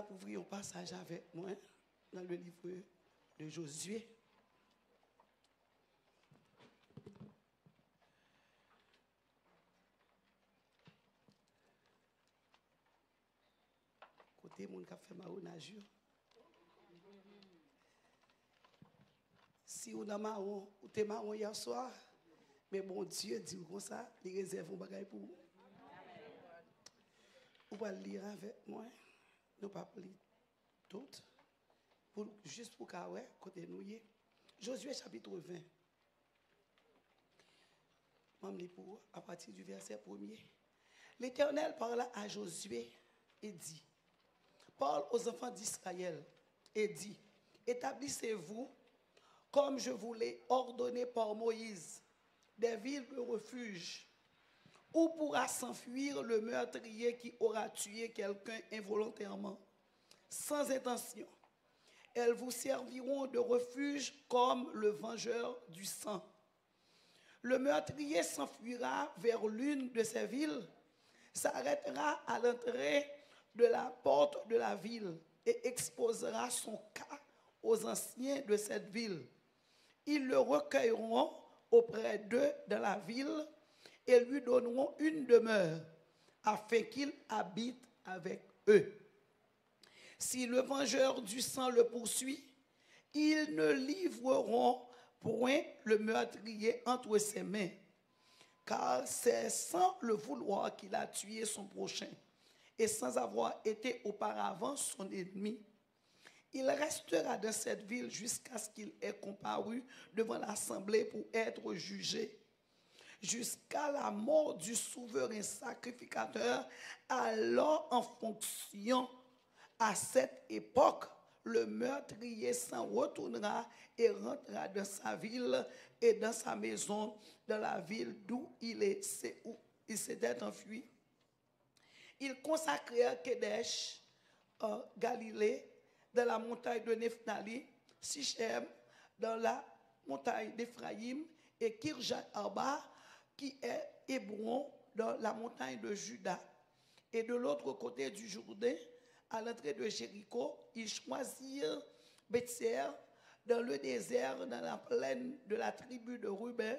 n'a pas ouvert un passage avec moi dans le livre de Josué. Côté mon qui a fait marronage. Si on a marron, ou t'es marron hier soir, mais bon Dieu dit comme ça, il réserve un bagage pour vous. Vous pouvez lire avec moi, nous pas lire tout, juste pour qu'à ouais, côté nous y est. Josué chapitre 20. Je vais pour à partir du verset 1er. L'Éternel parla à Josué et dit, parle aux enfants d'Israël et dit, établissez-vous, comme je vous l'ai ordonné par Moïse, des villes de refuge, où pourra s'enfuir le meurtrier qui aura tué quelqu'un involontairement, sans intention. Elles vous serviront de refuge comme le vengeur du sang. Le meurtrier s'enfuira vers l'une de ces villes, s'arrêtera à l'entrée de la porte de la ville et exposera son cas aux anciens de cette ville. Ils le recueilleront auprès d'eux dans la ville et lui donneront une demeure afin qu'il habite avec eux. Si le vengeur du sang le poursuit, ils ne livreront point le meurtrier entre ses mains, car c'est sans le vouloir qu'il a tué son prochain et sans avoir été auparavant son ennemi. Il restera dans cette ville jusqu'à ce qu'il ait comparu devant l'assemblée pour être jugé, jusqu'à la mort du souverain sacrificateur. Alors, en fonction à cette époque, le meurtrier s'en retournera et rentrera dans sa ville et dans sa maison, dans la ville d'où il s'était enfui. Il consacrèrent Kedesh, Galilée, dans la montagne de Nephtali, Sichem, dans la montagne d'Éphraïm, et Kirjat Arba, qui est Hébron, dans la montagne de Juda. Et de l'autre côté du Jourdain, à l'entrée de Jéricho, ils choisirent Bethser, dans le désert, dans la plaine de la tribu de Ruben,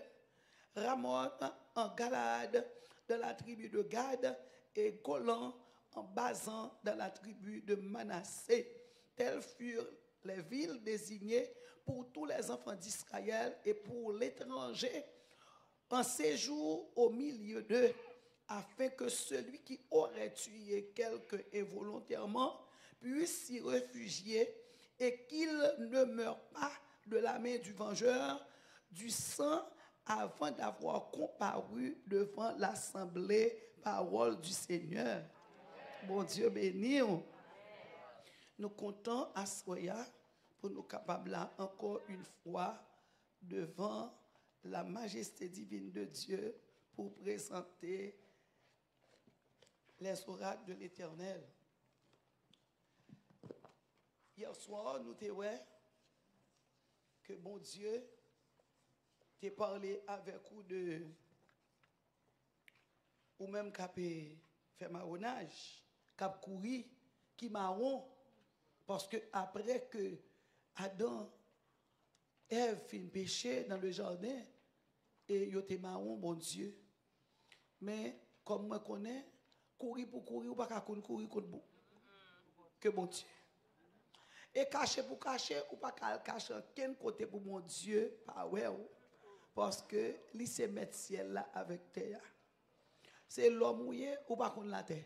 Ramon en Galade, dans la tribu de Gad, et Golan en Basan, dans la tribu de Manassé. Telles furent les villes désignées pour tous les enfants d'Israël et pour l'étranger en séjour au milieu d'eux, afin que celui qui aurait tué quelqu'un involontairement puisse s'y réfugier et qu'il ne meure pas de la main du vengeur du sang avant d'avoir comparu devant l'assemblée. Parole du Seigneur. Bon Dieu béni. Nous comptons à Soya pour nous capables là encore une fois devant la majesté divine de Dieu pour présenter les oracles de l'Éternel. Hier soir, nous t'avons vu que bon Dieu t'a parlé avec vous de ou même cap fait marronnage, cap courir, qui marron, parce que après que Adam, Ève fin péché dans le jardin, et yo te marron, bon Dieu. Mais comme moi connais, courir pour courir, ou pas qu'à courir contre vous, que bon Dieu. Et cacher pour cacher, ou pas qu'à cacher quel côté pour mon Dieu, pas ouais, parce que lui c'est mettre ciel là avec terre. C'est l'homme mouillé ou pas contre la terre.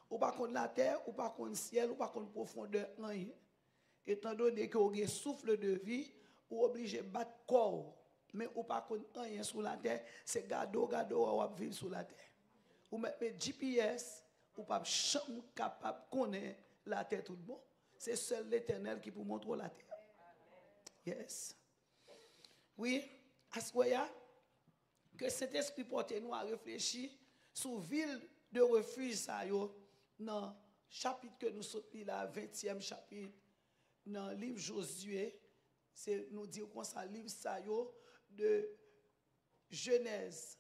Ou pas contre la terre, ou pas contre le ciel, ou pas contre profondeur, rien. Étant donné que vous avez souffle de vie, vous êtes obligé de battre corps. Mais ou pas contre rien sur la terre, c'est gado, ou vivre sur la terre. Ou mettez GPS, ou pas capable de connaître la terre tout bon. C'est seul l'Éternel qui peut montrer la terre. Yes. Oui, à ce moment-là, que cet esprit porte nous à réfléchir sur ville de refuge ça yo dans chapitre que nous sommes là 20e chapitre dans le livre Josué, c'est nous dire qu'on ça livre ça yo de Genèse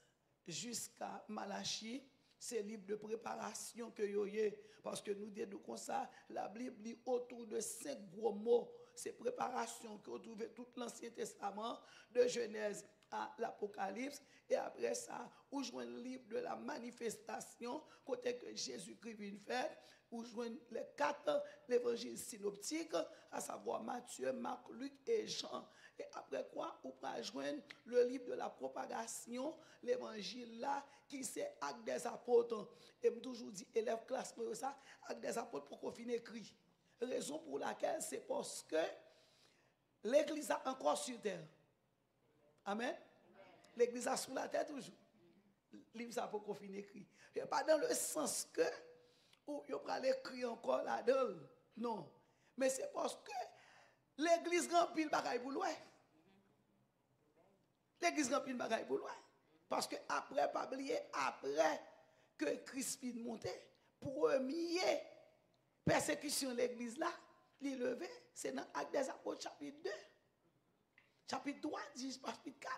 jusqu'à Malachie, c'est livre de préparation que yo yé. Parce que nous disons comme ça, la Bible dit autour de 5 gros mots. C'est préparation que vous trouvez tout l'Ancien Testament, de Genèse à l'Apocalypse. Et après ça, vous jouez le livre de la manifestation, côté que Jésus-Christ vient faire. Vous jouez les 4 l'évangile synoptique, à savoir Matthieu, Marc, Luc et Jean. Et après quoi, vous pouvez joindre le livre de la propagation, l'évangile là, qui c'est Actes des apôtres. Et je toujours dit, élève classe pour ça, Actes des apôtres pour qu'on finisse écrit. Raison pour laquelle c'est parce que l'église a encore sur terre. Amen. L'église a sur la terre toujours. Livre ça pour qu'on finisse écrit. Et pas dans le sens que, ou il va l'écrire encore là-dedans. Non. Mais c'est parce que l'église remplit le bagaille pour loin. L'église remplit le bagaille pour loin. Parce que après, pas oublier, après que Christ finit de monter, premier persécution de l'église là, il est levé, c'est dans Actes des Apôtres chapitre 2. Chapitre 3, 10, chapitre 4.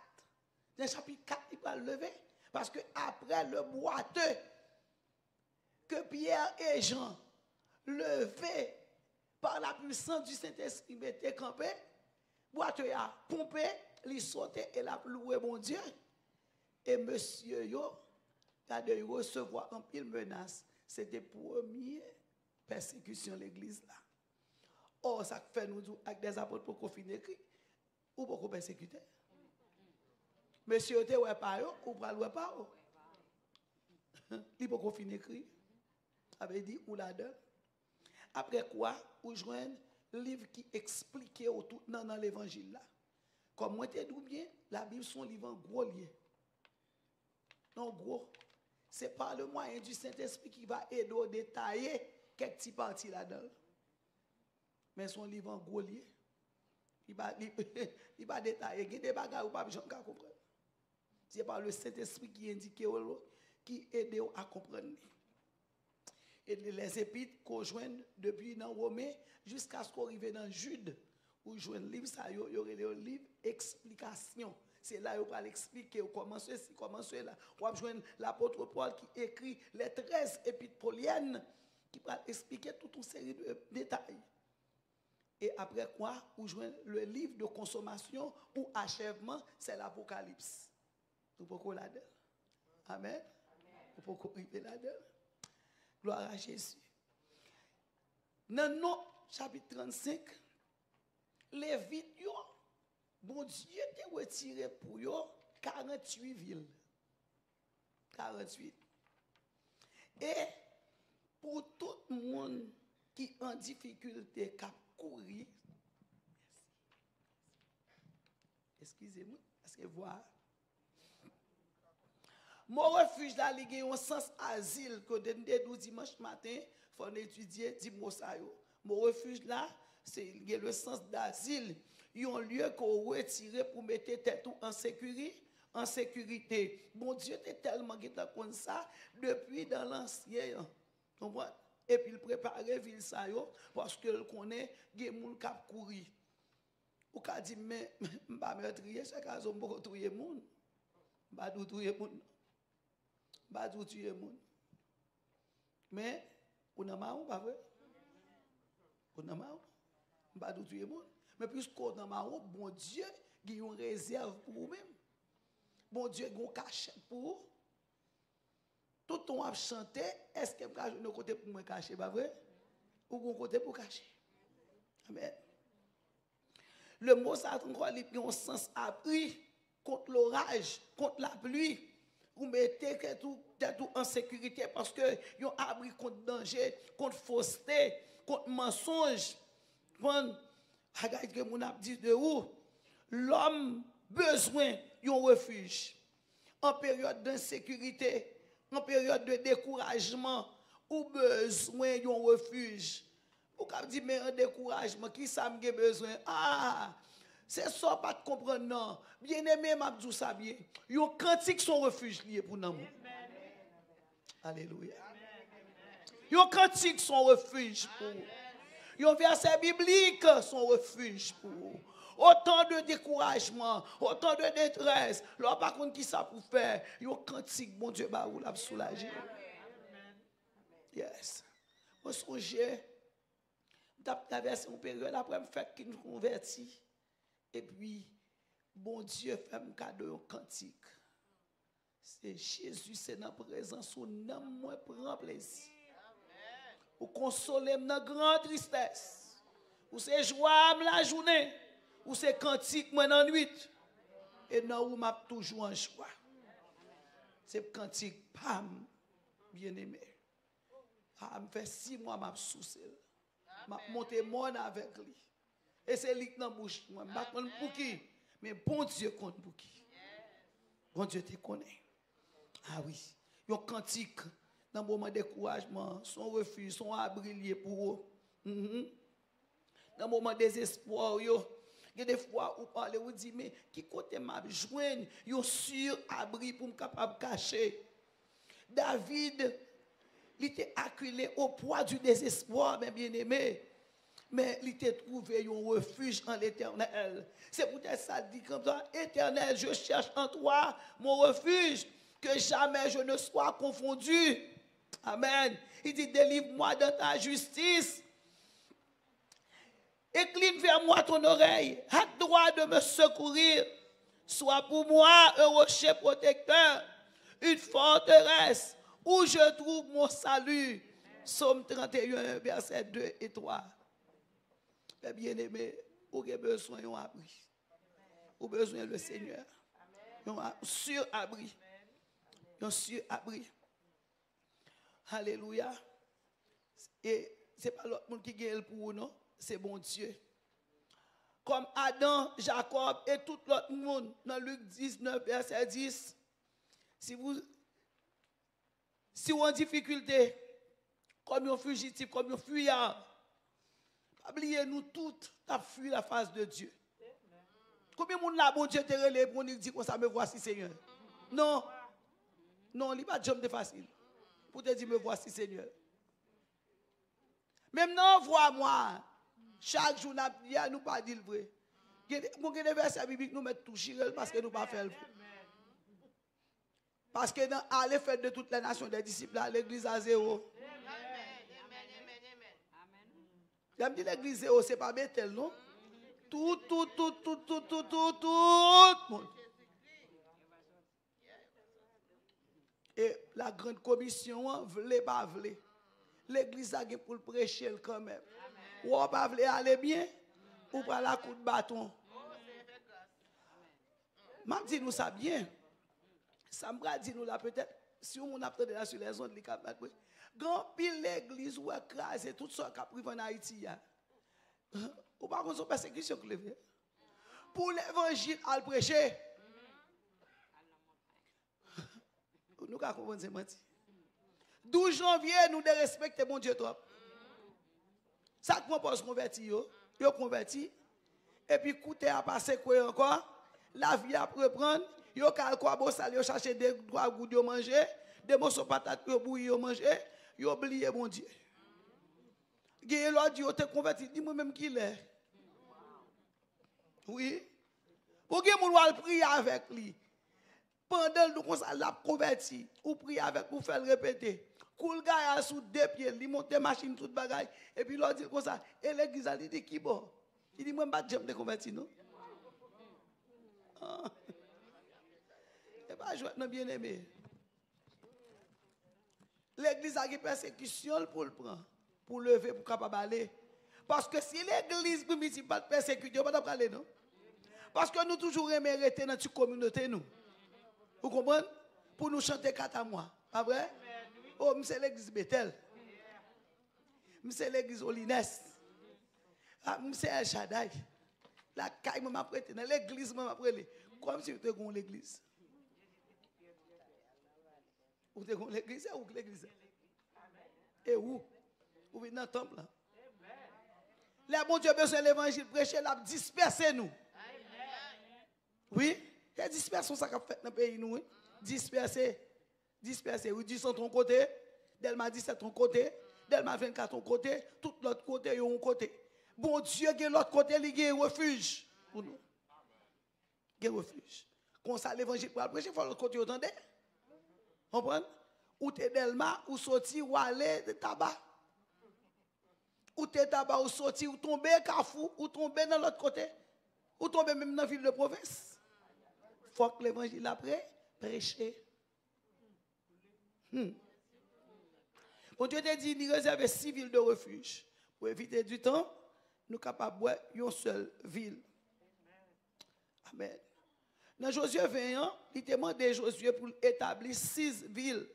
Dans chapitre 4, il va lever. Parce que après le boiteux que Pierre et Jean levaient par la puissance du Saint-Esprit mettaient campé, boiteux a pompé, il sautait et l'a loué mon Dieu. Et monsieur yo, il a de recevoir un pile menace. C'était première persécution de l'église là. Or, ça fait nous avec des apôtres pour qu'on finisse écrit ou pour qu'on persécuter. Monsieur te ouais pas yo ou pas ouais pas yo. Il pour qu'on finisse écrit. Avait dit ou là-dedans. Après quoi, ou joindre le livre qui expliquait tout dans l'évangile là. Comme moi te dis bien, la Bible son livre en gros lien. Non gros, c'est par le moyen du Saint-Esprit qui va aider à détailler quelques petits parties là-dedans. Mais son livre en gros lien, il va détailler. Il y a des bagages où pas besoin de comprendre. C'est par le Saint-Esprit qui indique, qui aide à comprendre. Et les épîtres qu'on joint depuis dans Romain jusqu'à ce qu'on arrive dans Jude, où joint le livre, ça y aurait le livre explication. C'est là où on va l'expliquer comment ceci, comment cela. On va joindre l'apôtre Paul qui écrit les 13 épîtres pauliennes qui va expliquer toute une série de détails. Et après quoi, on joindre le livre de consommation ou achèvement, c'est l'Apocalypse. Nous pouvons là-dedans. Amen. Nous pouvons arriver là-dedans. Gloire à Jésus. Dans nos chapitre 35, les vidéos, bon Dieu t'a retiré pour eux 48 villes. 48. Et pour tout le monde qui est en difficulté, qui a couru, excusez-moi, parce que voilà. Mon refuge là, il y a un sens asile que nous dimanche matin, il faut étudier dimanche. Mon refuge là, c'est le sens d'asile. Il y a un lieu qu'on retire pour mettre tête en sécurité. En sécurité. Mon Dieu est tellement comme ça depuis dans l'ancien. Et puis il prépare ville ça parce que connaît des gens qui courir. Ou ka dit mais pas meurtrier chaque cas on peut tuer monde. Pas tuer monde. Pas tuer monde. Mais on a marre pas vrai? On a marre. Pas tuer monde. Mais puisqu'on a marre, bon Dieu, il y a une réserve pour vous-même. Bon Dieu, il y a un cachet pour vous. Tout le monde a chanté, est-ce que vous avez un côté pour me cacher, pas vrai? Ou un côté pour cacher? Amen. Le mot ça a un sens appris contre l'orage, contre la pluie. Vous mettez tout en sécurité parce que vous avez abri contre danger, contre fausseté, contre mensonge. Quand mon a dit de où l'homme besoin d'un refuge en période d'insécurité, en période de découragement, ou besoin d'un refuge. Vous avez dit mais un découragement, qui ça me besoin? Ah, c'est ça pas de comprendre non. Bien aimé m'a dit ça bien. Yon cantique son refuge lié pour nous. Alléluia. Yon cantique son refuge pour vous. Yon verset biblique son refuge pour vous. Autant de découragement, autant de détresse. Là, par contre, qui ça pour faire? Yon cantique, bon Dieu, bah, vous l'a soulagé. Yes. Moi, songe, traversé une période après, me fait qu'il nous convertit. Et puis, bon Dieu fait un cadeau, un cantique. C'est Jésus, c'est dans la présence où nous moi prend plaisir. Ou consoler dans grande tristesse. Ou c'est joie la journée. Ou c'est cantique moi dans la nuit. Et non, où m'a toujours en joie. C'est cantique, pam, bien aimé. Ah, me fait 6 mois m'a soucié. M'a monté mon avec lui. Et c'est lui qui dans bouche moi. M'a connait pour qui? Mais bon Dieu compte pour qui? Bon Dieu te connaît. Ah oui, yon cantique dans le moment de découragement, son refuge, son abri lié pour eux. Dans le moment de désespoir, il y a des fois où parlez, vous dites, mais qui côté m'a joindre, yon sur abri pour me capable cacher. David, il était acculé au poids du désespoir, mes bien-aimés. Mais il était trouvé un refuge en l'Éternel. C'est peut-être ça dit comme ça, Éternel, je cherche en toi mon refuge, que jamais je ne sois confondu. Amen. Il dit, délivre-moi de ta justice. Incline vers moi ton oreille. Hâte droit de me secourir. Sois pour moi un rocher protecteur, une forteresse où je trouve mon salut. Psaume 31, versets 2 et 3. Bien-aimé, vous avez besoin d'un abri. Vous avez besoin du Seigneur. Un sur-abri. Un sur-abri. Alléluia. Et ce n'est pas l'autre monde qui gagne pour vous, non? C'est bon Dieu. Comme Adam, Jacob et tout l'autre monde, dans Luc 19, verset 10, si vous en difficulté, comme un fugitif, comme un fuyard, oubliez-nous toutes, t'as fui la face de Dieu. Combien de monde là, bon Dieu, te relève pour nous dire qu'on ça me voici, Seigneur? Non. Non, il n'est pas de facile. Pour te dire, me voici, Seigneur. Même non, vois-moi. Chaque jour, nous pas dire le vrai. Il y a des versets bibliques nous mettent tout chirel parce que nous pas faire le vrai. Parce que dans les fêtes de toutes les nations des disciples, l'église à zéro. J'aime dire l'église zéro, ce n'est pas Bethel, non? Tout le monde. Et la grande commission, voulait pas voulait. L'église a pour le prêcher quand même. Ou on pas voulait aller bien, ou pas la coup de bâton. M'a dit nous ça bien. Ça me dit nous là peut-être, si on a entendu là sur les ondes, grand pile l'église ou écraser tout ça qui a pris en Haïti. Ou pas contre son persécution que levé. Pour l'évangile à le prêcher. Nous avons compris c'est menti. 12 janvier, nous devons respecter mon Dieu trop. Ça qu'on pense converti yo converti et puis coûter à passer quoi encore, la vie à reprendre, yo kal quoi bon ça yo chercher des droits goût de manger, des morceaux patates yo bouilli yo manger, yo oublier mon Dieu. Gay l'autre dit yo te converti, dis moi même qui l'est. Oui. Pour que moun va prier avec lui. Pendant nous comme ça l'a converti, ou prier avec ou faire répéter. Koul gars sous 2 pieds, il monte machine toute bagaille et puis l'autre dit comme ça et l'église a dit qui bon. Il dit moi pas jamais converti non. Et pas jouer non bien aimé. L'église a une persécution pour le prendre, pour lever pour capable aller. Parce que si l'église municipale pas persécuter, on va pas aller non. Parce que nous toujours aimer rester dans notre communauté nous. Vous comprenez? Pour nous chanter 4 mois, pas vrai? Oh, c'est l'église Bethel. C'est l'église Olines. C'est El Shaddai. La caille m'a prêté. Dans l'église m'a prêté. Comme si vous étiez l'église. Vous étiez l'église ou l'église? Et où? Vous venez dans le temple. Là, bon Dieu, besoin de l'évangile prêcher, l'a disperser nous. Oui? Il y a dispersion ça qu'a fait dans le pays nous. Disperser. Disperser. Oui, 10 sont ton côté. Delma 17 ton côté. Delma 24 ton côté. Tout l'autre côté, il y a un côté. Bon Dieu, il y a l'autre côté, il y a un refuge pour nous. Il y a un refuge. Quand ça l'évangile pour prêcher, il faut l'autre côté, vous entendez? Comprenez? ou t'es Delma, ou sorti, ou aller de tabac. Ou t'es tabac, ou sorti, ou tomber Carrefour, ou tomber dans l'autre côté, ou tomber même dans la ville de province. Il faut que l'évangile après prêcher. Bon Dieu t'a dit, il réserve 6 villes de refuge. Pour éviter du temps, nous sommes capables de boire une seule ville. Amen. Dans Josué 21, il demande à Josué pour établir 6 villes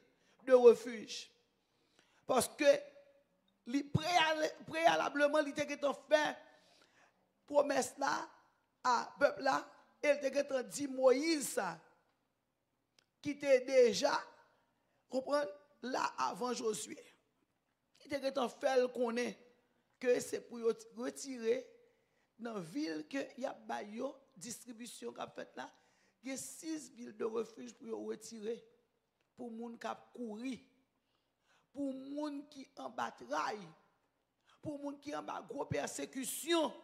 de refuge. Parce que préalablement, il était fait promesse là à peuple là, et il était dit Moïse ça, qui était déjà, comprendre, là avant Josué. Il était fait connaître que c'est pour retirer dans la ville que y a bayo distribution qu'a fait là, il y a 6 villes de refuge pour retirer pour moun qui courir, pour moun qui en bataille, pour moun qui en bas gros persécution,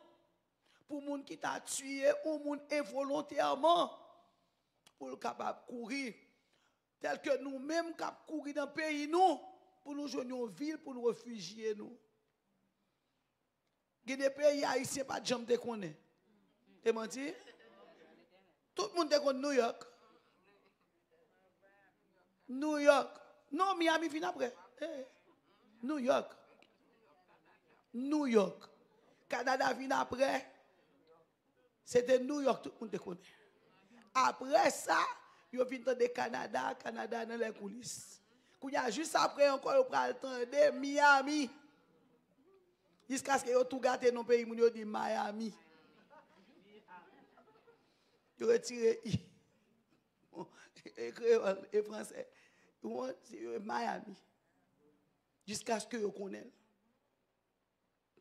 pour moun qui t'a tué ou moun involontairement pour le capable courir tel que nous-mêmes cap courir dans le pays nous pour nous joindre une ville pour nous réfugier nous. Il y a des pays haïtiens pas de jambe de connaît. Et menti? Tout le monde connaît New York. New York. Non, Miami vient après. New York. New York. Canada vient après. C'était New York, tout le monde connaît. Après ça, il vient de Canada dans les coulisses. Quand il y a juste après encore, il prend le temps de Miami. Jusqu'à ce que tout gâté dans le pays, il dit Miami. Il retire I. Créole et français. Miami. Jusqu'à ce que vous connaissez.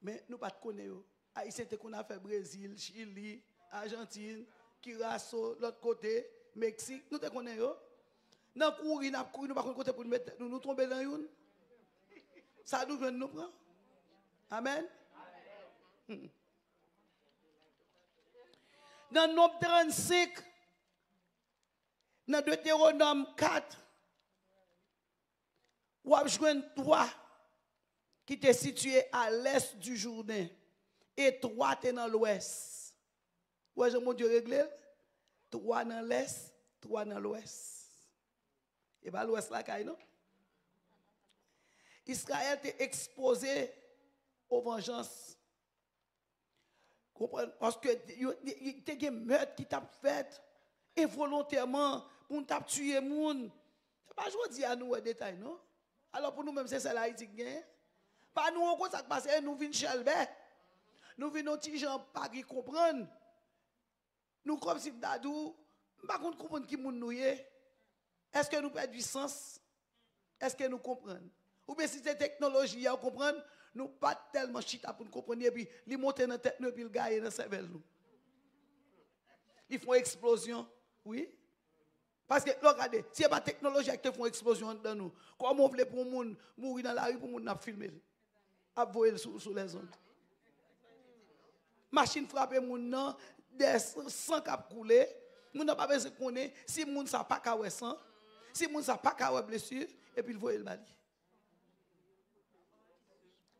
Mais nous ne connaissons pas. Haïtien, qu'on a fait Brésil, Chili, Argentine, Curaçao, l'autre côté, Mexique. Nous ne connaissons pas. Dans le cours, nous ne connaissons pas côté pour nous tomber dans une. Ça nous vient de nous prendre. Amen. Dans Nombre 35, dans Deutéronome 4, vous avez joué 3 qui étaient situés à l'est du Jourdain et 3 étaient dans l'ouest. Où est-ce que mon Dieu réglé? 3 dans l'est, 3 dans l'ouest. Et bien l'ouest là, non? Israël était exposé aux vengeances. Parce que il y a des meurtres qui t'a fait involontairement pour t'a tuer moun. C'est pas je dis à nous un détail non. Alors pour nous même c'est ça l'Haïti gagne. Pas nous on ça passe nous vinn chelbe. Nous venons petit gens pas qui comprendre. Nous comme si dadou pas comprendre qui moun nous est. Est-ce que nous perdons du sens? Est-ce que nous comprenons? Ou bien si c'est technologie à comprendre, nous pas tellement chita pour nous comprendre et puis les monter dans la tête nous et puis le gars dans le cerveau nous. Ils font explosion, oui. Parce que regardez, si c'est pas technologie qui font explosion dans nous, comment on veut pour monde mourir dans la rue pour monde filmer, à voyer sous les ondes. Machine frapper monde non, des sang cap couler, monde n'a pas besoin de connaître si monde ça pas ka sang, si monde ça pas ka blessure et puis il voyer le bali.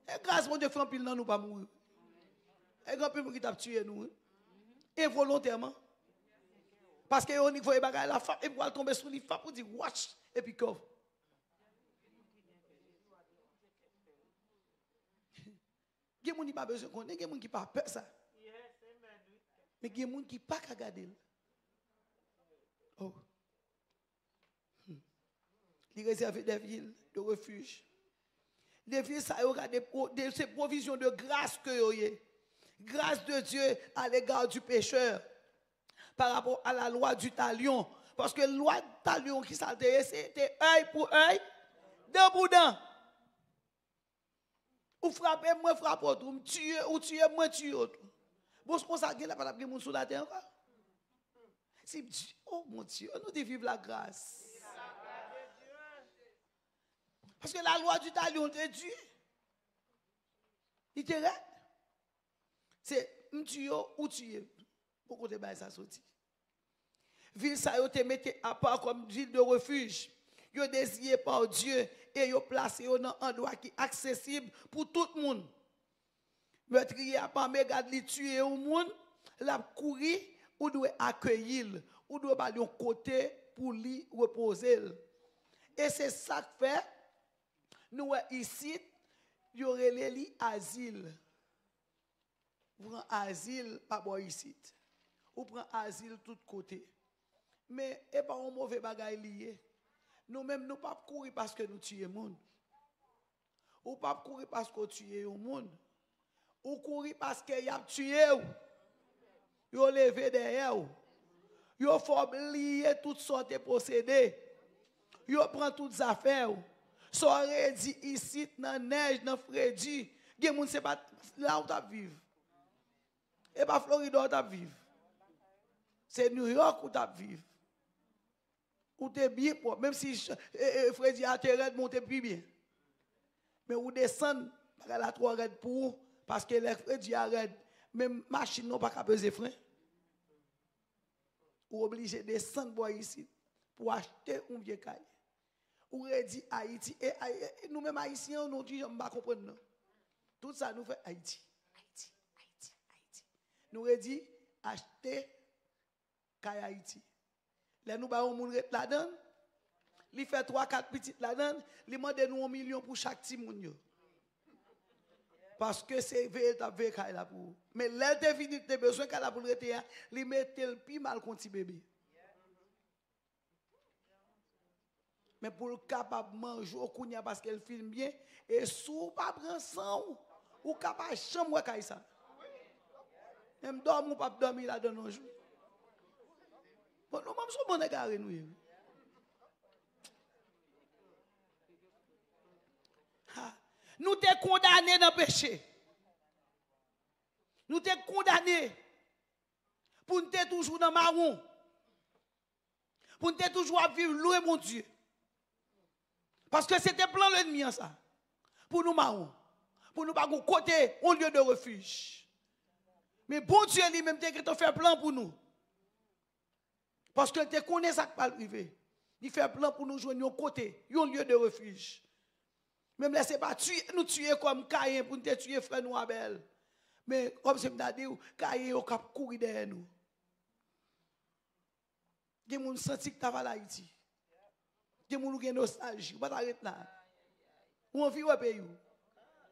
Et grâce mon Dieu fait un pile non nous pas mourir. Et grand pile qui t'a tué nous involontairement. Parce que on y voit bagay la femme et pour tomber sur les femmes pour dire watch et puis couvre. Il y a des gens qui pas besoin de connaître, il y a des gens qui pas peur ça. Mais il y a des gens qui pas regarder. Oh. Il réserve des villes de refuge. Des villes, ça y a ces provisions de grâce que vous avez. Grâce de Dieu à l'égard du pécheur. Par rapport à la loi du talion. Parce que la loi du talion qui s'altérait, c'était œil pour œil, dent pour dent. Ou frapper, moi frappe autre. Ou tuer, ou tuer, moi tuer autre. Bon, c'est pour ça qu'il n'y a pas de monde sur la terre encore. C'est oh mon Dieu, nous devons vivre la grâce. Parce que la loi du talion te Dieu. Il te règle. C'est tuer ou tuer. Pourquoi tu as ça sorti? Ville ça te mette à part comme ville de refuge. yo désiré par Dieu et yo placé dans un endroit qui est accessible pour tout le monde. Meurtrier a pas regarde li tuer au monde, la courir ou doit accueillir, ou doit aller de côté pour lui reposer. Et c'est ça que fait nous ici y aurait li asile. Vous prenez asile pas bon ici. Ou prend asile tout côté. Mais et pas un mauvais bagage lié. Nous même nous pas courir parce que nous tuons monde. Ou pas courir parce que tuer un monde. Ou courir parce que y a tué ou. Yo levé derrière ou. Yo faut oublier toutes sortes de procédés. Yo prend toutes affaires ou. Soirée dit ici dans neige dans Freddy, gen moun c'est pas là où tu vivre. Et pas Floride où tu vivre. C'est New York où tu vivre. Où tu es bien propre, même si Freddy a terre monter plus bien. Mais où descendre, parce la trop raide pour parce que les Freddy arrête, même machine non pas qu'à peser frein. Ou obligé de descendre ici pour acheter un vieux caille. Ou dit Haïti et nous-mêmes haïtiens nous disons on pas comprendre. Tout ça nous fait Haïti. Nous dit acheter caille Haïti. Là nous ba on moun ret là-dedans. Li fait 3-4 petites là-dedans, li mande nous 1 million pour chaque petit moun yo. Parce que c'est véritable caille là pour. Mais là te fini te besoin qu'elle a pour rete, li mette le pi mal konti bébé. Mais pour le capable manger au kounya parce qu'elle filme bien et sous pas prendre sang ou capable chambre kay ça. Même dormir ou pas dormir là dans nos jours. Bon nous même so bon égaré nous. Nous t'es condamné dans le péché. Nous t'es condamné pour nous t'es toujours dans marron. Pour nous t'es toujours à vivre loin mon Dieu. Parce que c'était plan l'ennemi en ça. Pour nous marron. Pour nous pas côté un lieu de refuge. Mais bon Dieu lui-même t'es fait plan pour nous. Parce que tu connais ça qui va arriver. Il fait plan pour nous joindre un côté, un lieu de refuge. Même laissez pas nous tuer comme Caïn pour nous tuer frère nous Abel. Mais comme c'est me dit, Caïn au cap courir derrière nous. Des gens senti que tu vas l'Haïti. Des gens qui ont nostalgie, pas t'arrêter là. Ou on vit au pays.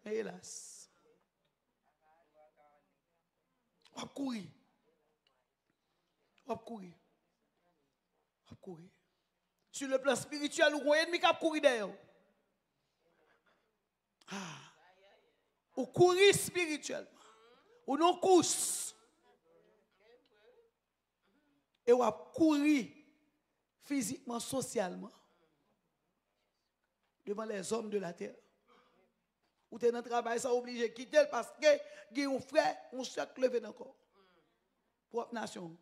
Mais hélas. On va courir. On va courir. On va courir. Sur le plan spirituel, on a un ennemi qui a couru derrière. Ou courir spirituellement. Ou non course. Et ou courir physiquement, socialement. Devant les hommes de la terre. Ou tu es dans le travail, ça obligé de quitter parce que il y a un frère, un soeur qui levé encore. Propre nation.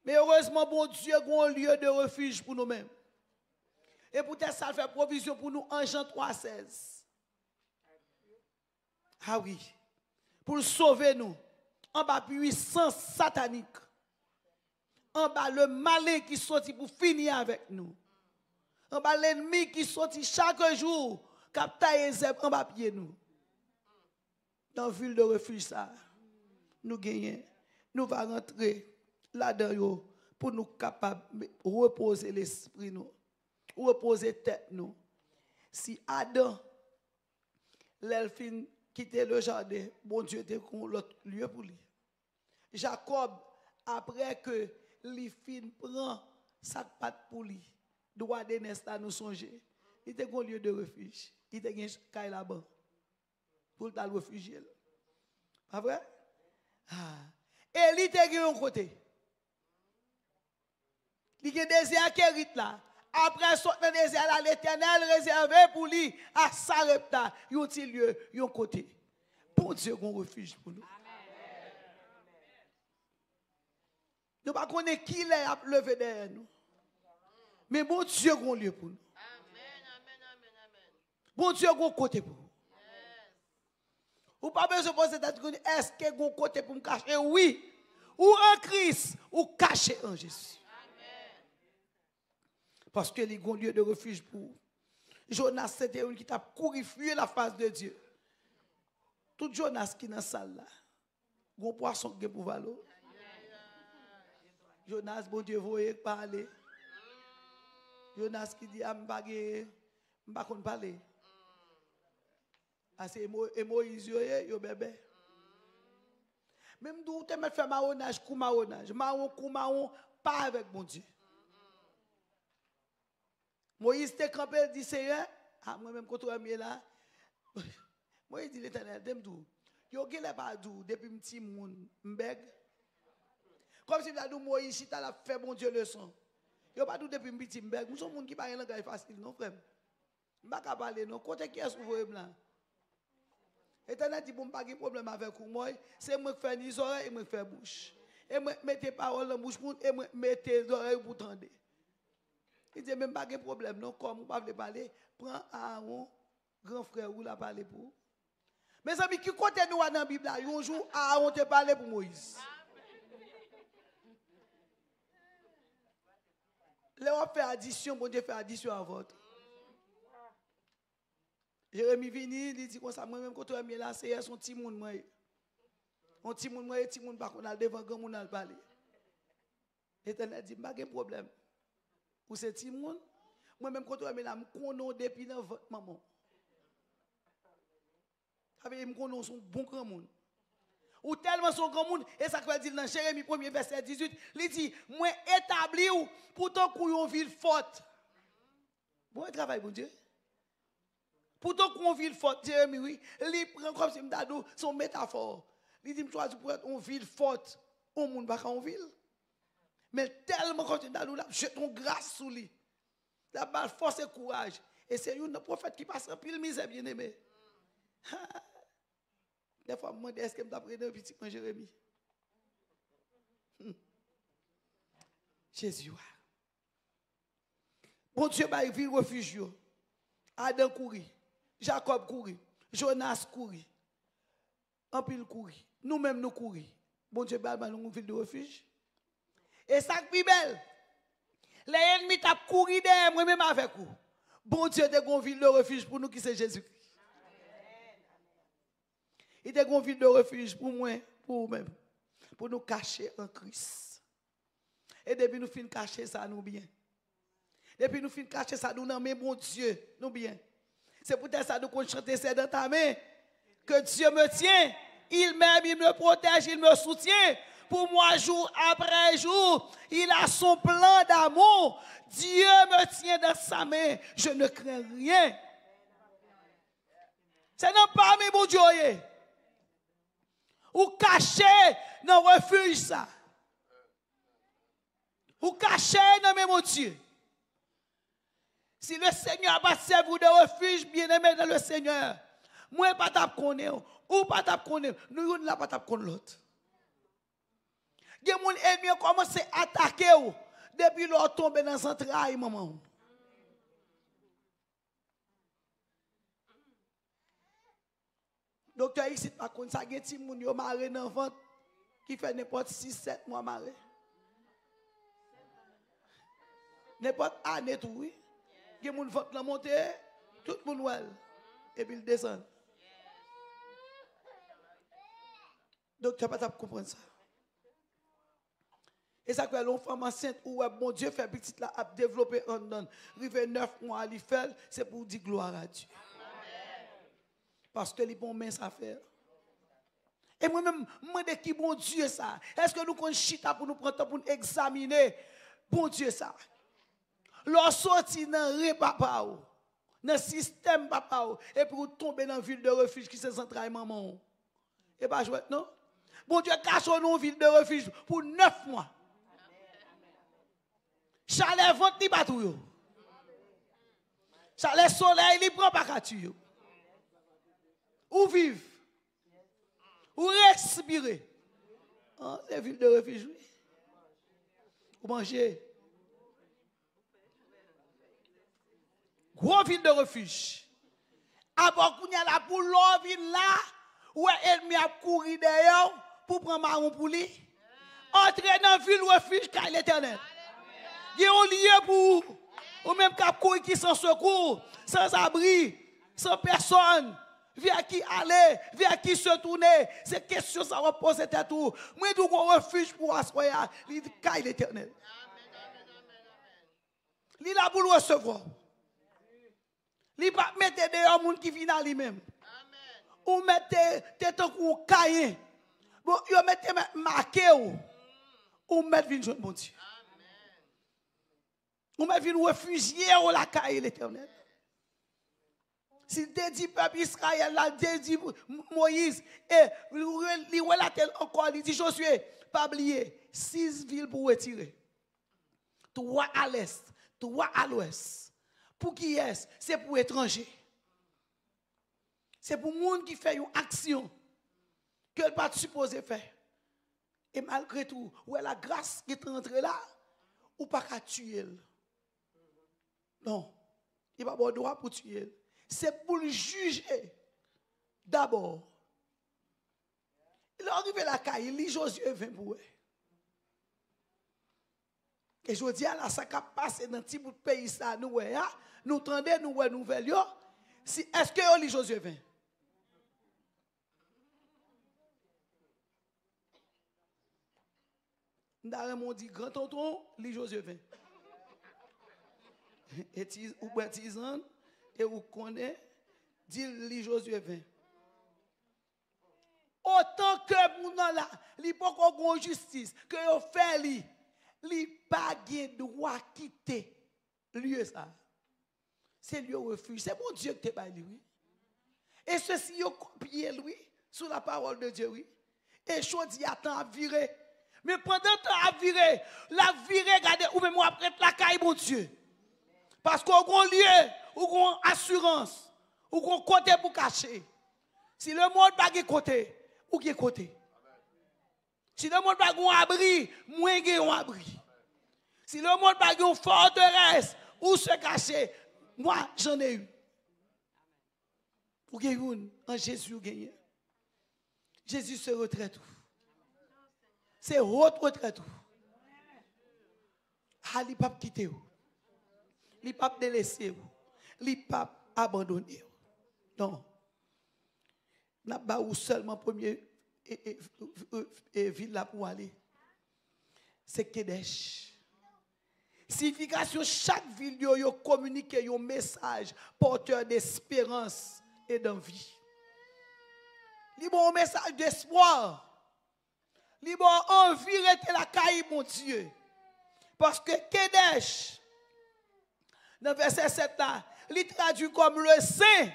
Mais heureusement, bon Dieu, a un lieu de refuge pour nous-mêmes. Et peut-être ça fait provision pour nous en Jean 3,16. Ah oui. Pour sauver nous. En bas puissance satanique. En bas le malin qui sortit pour finir avec nous. En bas l'ennemi qui sortit chaque jour. Captaille en bas pied nous. Dans la ville de refuge ça. Nous gagnons. Nous allons rentrer là-dedans pour nous capables de reposer l'esprit nous. Reposer tête nous. Si Adam, l'elfine quittait le jardin, bon Dieu était con l'autre lieu pour lui. Jacob, après que l'elfine prend sa patte pour lui, droit de Nesta nous songer, il était un lieu de refuge. Il était un caille là-bas pour le réfugier. Pas vrai? Et il était un côté. Il a des acquérits là. Après sortir dans le désert, l'Éternel réservé pour lui à Sarepta, il y a un lieu, il y a un côté. Bon Dieu, qu'on refuge pour nous. Nous ne connaissons pas qui l'a levé derrière nous. Mais bon Dieu, qu'on lieu pour nous. Bon Dieu, qu'on côté pour nous. Ou pas besoin de poser cette question, est-ce qu'il y a un côté pour me cacher? Oui. ou en Christ, ou caché en Jésus. Parce que les grands lieux de refuge pour Jonas, c'était un qui t'a couru fuir la face de Dieu. Tout Jonas qui est dans la salle là, gros poisson qui est pour valoir. Jonas, bon Dieu, voyez parler. Jonas qui dit, ah, je ne vais pas parler. Ah, c'est Moïse, yo bébé. Même d'où tu me fais marronnage, coup marronnage. Marron, pas avec mon Dieu. Moïse te campé, dit Seigneur, ah, moi-même, quand tu as mis là, Moïse dit l'Éternel, demdou, yo gele pas dou, depuis petit moun, mbeg. Comme si tu Moïse, si tu as fait mon Dieu leçon. Yo pas dou depuis petit mbeg, nous sommes moun qui parle langage facile, non frère. M'pa ka parler non, côté qui est-ce que vous là? Éternel dit bon pas de problème avec moi, c'est moi qui fais les oreilles et moi qui fais bouche. Et moi mettez paroles dans bouche et moi mettez les oreilles pour tendre. Il dit même pas de problème non, comme vous pas parler, prends Aaron, grand frère ou la parler pour. Mes amis, qui côté nous dans la Bible là, un jour Aaron te parler pour Moïse. Là on fait addition, bon Dieu fait addition à votre. Jérémie vini, il dit comme ça, moi-même, quand tu as mis là, c'est son petit monde, moi. Un petit monde, moi, petit monde, par contre, on a devant grand monde à parler. L'Éternel dit, pas de problème. Pour ce petit monde, moi-même, quand tu as mis là, je connais depuis dans votre maman. Je connais son bon grand monde. Ou tellement son grand monde, et ça veut dire dans Jérémie 1er verset 18, il dit, moi, établi pour ton couillon ville forte. Bon travail, bon Dieu. Pourtant qu'on ville forte, Jérémie, oui, il prend comme si son métaphore. Il dit, toi, tu pourrais être une ville forte, au monde va en ville. Mais tellement quand tu là, jette ton grâce sous lui. La balle, force et courage. Et c'est un prophète qui passe en pile misère, bien aimé. Des fois, je me demande, est-ce que je m'apprends un petit peu, Jérémie? Jésus. Bon Dieu, il vit refuge. Adam courit. Jacob courit, Jonas courit, en pile courit, nous-mêmes nous courir. Bon Dieu, nous avons une ville de refuge. Et ça qui est belle, les ennemis t'ont couru derrière moi-même avec vous. Bon Dieu, il y a une ville de refuge pour nous qui c'est Jésus-Christ. Il y a une ville de refuge pour moi, pour vous-même, pour nous cacher en Christ. Et depuis nous finissons cacher ça, nous bien. Depuis nous finissons cacher ça, nous nommons bon Dieu, nous bien. C'est peut-être ça que nous chanter, c'est dans ta main. Que Dieu me tient. Il m'aime, il me protège, il me soutient. Pour moi, jour après jour, il a son plan d'amour. Dieu me tient dans sa main. Je ne crains rien. C'est non pas mes bon Dieu. Ou caché dans le refuge ça. Ou caché dans mes mon Dieu. Si le Seigneur va servir de refuge, bien-aimé dans le Seigneur, moi, pas tap connaître, ou pas tap connaître, nous ne pas tap connaître l'autre. Il y a des ennemis qui commencent à attaquer depuis leur tomber dans un trahi, maman. Docteur ici, par contre, ça y a des gens qui ont marré dans le ventre qui fait n'importe 6-7 mois marré. N'importe année tout, oui. Il y a des gens qui montent, tout le monde well, et puis il descend. Donc, tu n'as pas comprendre ça. Et ça, quand l'enfant enceinte, où bon Dieu fait petit là, à développer un don, rive 9 mois à l'IFEL, c'est pour dire gloire à Dieu. Parce que les bons mains ça fait. Et moi-même, je me dis qui bon Dieu ça. Est-ce que nous connaissons chita pour nous prendre temps pour nous examiner bon Dieu ça? Leur sorti dans le papa, dans le système papa, et puis vous tombez dans la ville de refuge qui se centrale maman. Et pas jouer, non? Bon Dieu cache dans une ville de refuge pour 9 mois. Chalet vente ni pas tout. Chalet soleil il prend pas capture. Ou vivre. Ou respirer. Oh, c'est ville de refuge. Ou manger. Gros ville de refuge. Avant qu'on y a la poule, l'eau ville là, où elle a couru d'ailleurs pour prendre marron pour lui. Entrez dans la ville refuge car l'Éternel. Il y a un lieu pour vous. Ou même cap qui sans secours, sans abri, sans personne. Vers qui aller, vers qui se tourner. Ces questions, ça va poser tête tout. Moi, je dois un refuge pour asseoir. Il dit, car l'Éternel. Il a pour le recevoir. Il va mettre dehors les gens qui viennent à lui-même. Ou mettre tête ou cahier. Bon, il mettre marqué ou mettre vin jeune bon Dieu. Ou mettre vin réfugié ou la cahier l'Éternel. Si tu dis peuple Israël, là, dit Moïse, et il relate encore, il dit Josué, pas oublier, 6 villes pour retirer. 3 à l'est, 3 à l'ouest. Pour qui est-ce? C'est pour étrangers. C'est pour les gens qui fait une action que ne pas supposé faire. Et malgré tout, où est la grâce qui est rentrée là, ou pas qu'à tuer. Non, il n'y a pas de droit pour tuer. C'est pour le juger d'abord. Il est arrivé à la caille, il lit Josué 20 pour eux. Et je dis à la ça qui passe dans petit bout de pays ça nous nous entendons nous nouvelles si est-ce que on lit Josué 20? Nous dit grand tonton lit Josué 20. Et ou baptisant et vous connaissez, dit Josué 20. Autant que mon là, il pas qu'on justice, que vous fait li, il pas de droit quitter lieu ça. C'est lieu refuge, c'est mon Dieu qui te parle lui. Et ceci yo copié lui sous la parole de Dieu oui. Et chodi attend à virer. Mais pendant temps à virer, la virer regardez ou même après la caille mon Dieu. Parce qu'on a un lieu, ou une assurance, ou un côté pour cacher. Si le monde n'a pas de côté, ou qui côté. Si le monde n'a pas un abri, moins un abri. Si le monde n'a pas une forteresse, où se cacher, moi j'en ai eu. Ou gagner en Jésus gagner. Jésus se retraite. C'est haute retraite. Ah, il ne peut pas quitter. Il ne peut pas délaisser. Il ne peut pas abandonner. Non. N'a pas où seulement premier ville là pour aller. C'est Kedesh. Signification chaque ville yo communique un message porteur d'espérance et d'envie. Il y a un message d'espoir. Il y a envie de rester la caille mon Dieu. Parce que Kedesh dans verset 7 là, il traduit comme le saint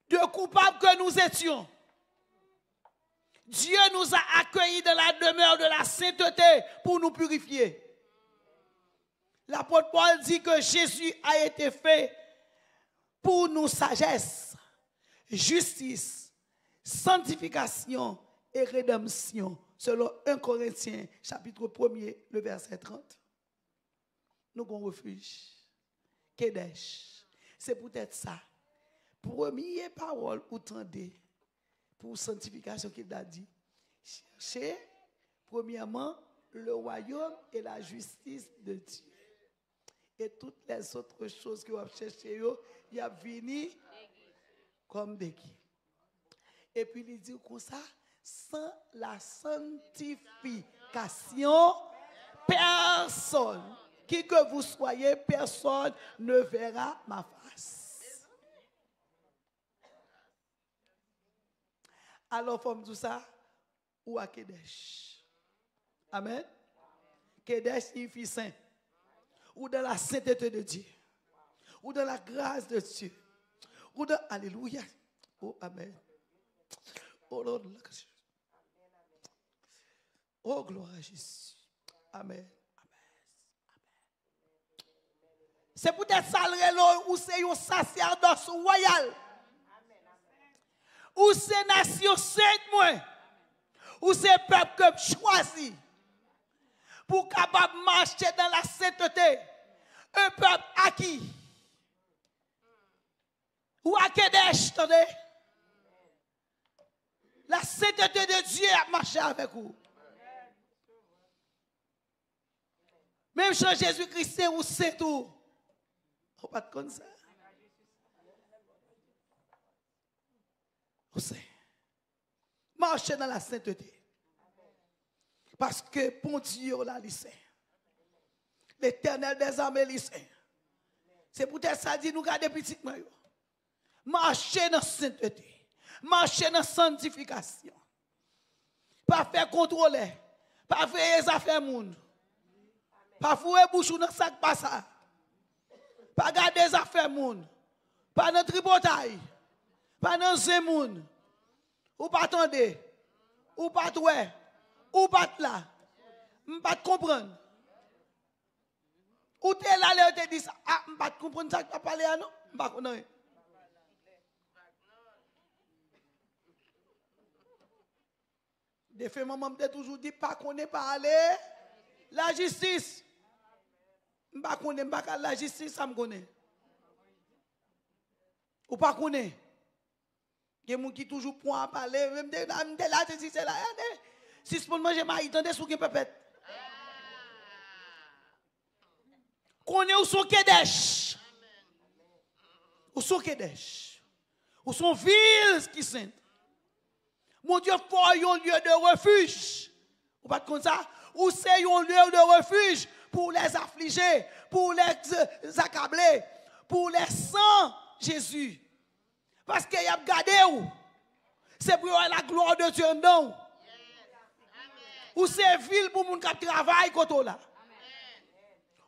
de coupables que nous étions. Dieu nous a accueillis dans la demeure de la sainteté pour nous purifier. L'apôtre Paul dit que Jésus a été fait pour nous sagesse, justice, sanctification et rédemption, selon 1 Corinthiens, chapitre 1er, le verset 30. Nous avons un refuge. Kedesh. C'est peut-être ça. Première parole ou tendez pour sanctification qu'il a dit. Cherchez premièrement le royaume et la justice de Dieu. Et toutes les autres choses que vous cherchez, il y a venu comme des guides. Et puis il dit comme ça, sans la sanctification, personne, qui que vous soyez, personne ne verra ma face. Alors, comme tout ça, ou à Kedesh. Amen. Kedesh signifie saint. Ou dans la sainteté de Dieu. Ou dans la grâce de Dieu. Ou dans, alléluia. Oh, amen. Oh, Lord. Oh, gloire à Jésus. Amen. C'est peut-être ça le ou c'est un sacerdoce royal. Ou c'est nation sainte moi. Ou c'est peuple que choisi pour capable marcher dans la sainteté. Un peuple acquis. Ou à Kedesh, attendez. La sainteté sainteté de Dieu a marché avec vous. Même si Jésus-Christ c'est ou c'est tout. On pas comme ça. Vous savez. Marchez dans la sainteté. Parce que bon Dieu là, il sait. L'Éternel des armées, il sait. C'est peut-être ça dit nous garder petit. Marchez dans la sainteté. Marchez dans la sanctification. Pas faire contrôler. Pas faire les affaires monde. Pas fouer bouche dans sac pas ça. Pas garder les affaires monde. Pas dans tripotaille. Pas dans zemoun. Ou pas attendre. Ou pas touer. Ou pas là. Ou pas comprendre. Ou t'es là, ou te dit ça. Ah, ou pas comprendre ça que tu as parlé à nous. Ou pas comprendre. Des fois, maman m'a toujours dit, pas qu'on est parlé. La justice. Pas qu'on est pas la justice, ça me connaît. Ou pas qu'on est. Il y a des gens qui toujours point à parler. Même de là, c'est là. Si je peux manger, je vais sous qui pépette. Qu'on est où son Kedesh. Où son Kedesh. Où son ville qui sainte. Mon Dieu, faut un lieu de refuge. Vous pas comme ça? Ou c'est un lieu de refuge pour les affligés, pour les accablés, pour les sans Jésus. Parce qu'il y a gardé où? C'est pour la gloire de Dieu non. Ou c'est ville pour les gens qui travaillent côté là.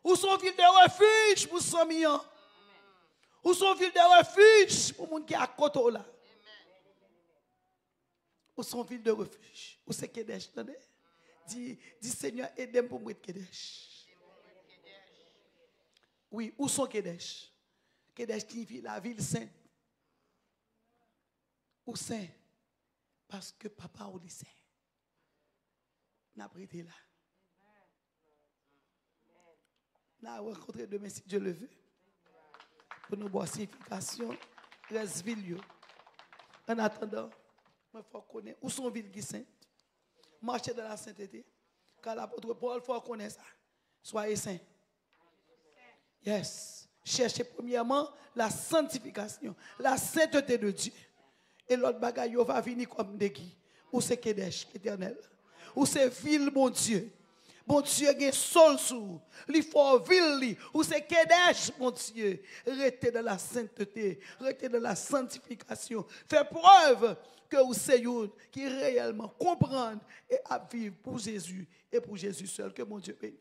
Ou sont ville de refuge pour son million. Ou sont ville de refuge pour les gens qui à côté là. Ou sont ville de refuge. Ou c'est Kedesh, attendez. Dis Seigneur, aidez-moi pour moi Kedesh. Oui, où sont Kedesh? Kedesh signifie la ville sainte. Où saint? Parce que papa au lycée. N'a pas été là. N'a rencontré demain si Dieu le veut. Pour nous voir signification, reste ville. En attendant, il faut connaître où sont villes qui saintes. Marcher dans la sainteté. Car l'apôtre Paul, il faut connaître ça. Soyez saints. Yes. Cherchez premièrement la sanctification, la sainteté de Dieu. Et l'autre bagaille va venir comme des qui. Ou c'est Kedesh, éternel. Ou c'est ville, mon Dieu. Mon Dieu, il y a un sol sous. Il faut ville, ou c'est Kedesh, mon Dieu. Restez dans la sainteté, restez dans la sanctification. Faites preuve que vous savez qui réellement comprendre et à vivre pour Jésus et pour Jésus seul. Que mon Dieu bénisse.